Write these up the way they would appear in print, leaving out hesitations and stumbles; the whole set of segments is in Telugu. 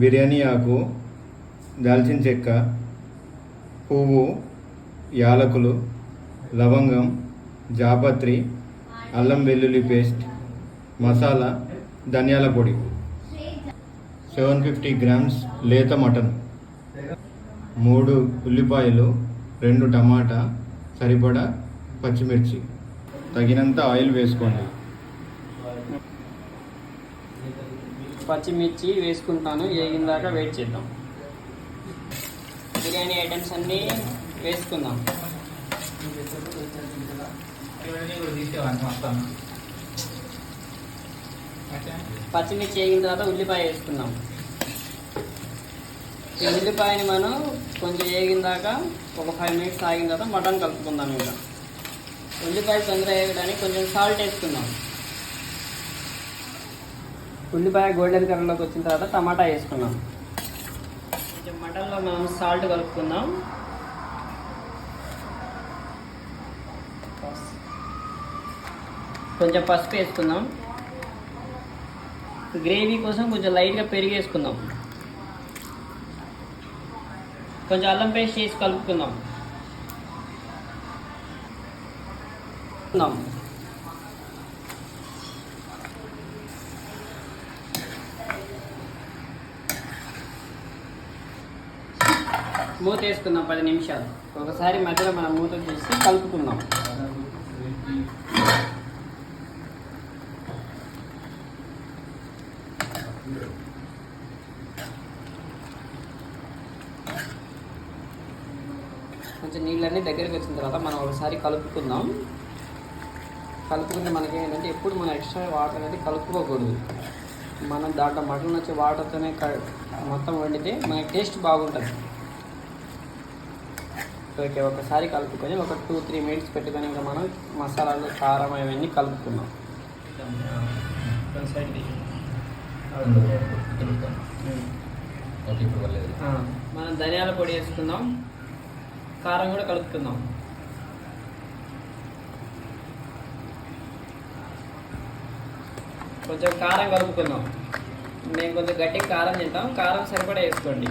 బిర్యానీ ఆకు, దాల్చిన చెక్క, పువ్వు, యాలకులు, లవంగం, జాపత్రి, అల్లం వెల్లుల్లి పేస్ట్, మసాలా, ధనియాల పొడి, 750 గ్రామ్స్ లేత మటన్, 3 ఉల్లిపాయలు, 2 టమాటా, సరిపడా పచ్చిమిర్చి, తగినంత ఆయిల్ వేసుకోండి. పచ్చిమిర్చి వేసుకుంటాను, వేగిందాక వెయిట్ చేద్దాం. బిర్యానీ ఐటమ్స్ అన్నీ వేసుకుందాం. పచ్చిమిర్చి వేగిన తర్వాత ఉల్లిపాయ వేసుకుందాం. ఈ ఉల్లిపాయని మనం కొంచెం వేగిందాక ఒక 5 మినిట్స్ ఆగిన తర్వాత మటన్ కలుపుకుందాం. ఇంకా ఉల్లిపాయ తొందరగా వేయడానికి కొంచెం సాల్ట్ వేసుకుందాం. ఉల్లిపాయ గోల్డెన్ కలర్లోకి వచ్చిన తర్వాత టమాటా వేసుకున్నాం. కొంచెం మటన్లో మనం సాల్ట్ కలుపుకుందాం. కొంచెం పసుపు వేసుకుందాం. గ్రేవీ కోసం కొంచెం లైట్గా పెరుగు వేసుకుందాం. కొంచెం అల్లం పేస్ట్ వేసి కలుపుకుందాం. మూత వేసుకుందాం 10 నిమిషాలు. ఒకసారి మధ్యలో మనం మూత తీసి కలుపుకుందాం. కొంచెం నీళ్ళన్నీ దగ్గరికి వచ్చిన తర్వాత మనం ఒకసారి కలుపుకుందాం. కలుపుకుంటే మనకి ఏంటంటే ఎప్పుడు మనం ఎక్స్ట్రా వాటర్ అనేది కలుపుకోకూడదు. మనం దాంట్లో మటన్ వచ్చే వాటర్తోనే మొత్తం వండితే మనకి టేస్ట్ బాగుంటుంది. ఓకే, ఒకసారి కలుపుకొని ఒక 2-3 మినిట్స్ పెట్టుకొని ఇంకా మనం మసాలాలు, కారం అవన్నీ కలుపుకుందాం. మనం ధనియాల పొడి వేసుకుందాం. కారం కూడా కలుపుకుందాం. కొంచెం కారం కలుపుకుందాం. మేము కొంచెం గట్టిగా కారం తింటాం, కారం సరిపడా వేసుకోండి.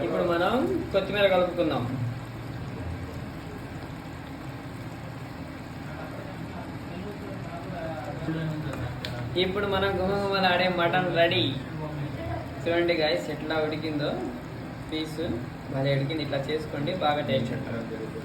ఇప్పుడు మనం కొత్తిమీర కలుపుకుందాం. ఇప్పుడు మనం గుమగుమలాడే మటన్ రెడీ. చూడండి గాయస్ ఎట్లా ఉడికిందో, పీసు భలే ఉడికింది. ఇట్లా చేసుకోండి, బాగా టేస్ట్ ఉంటుంది.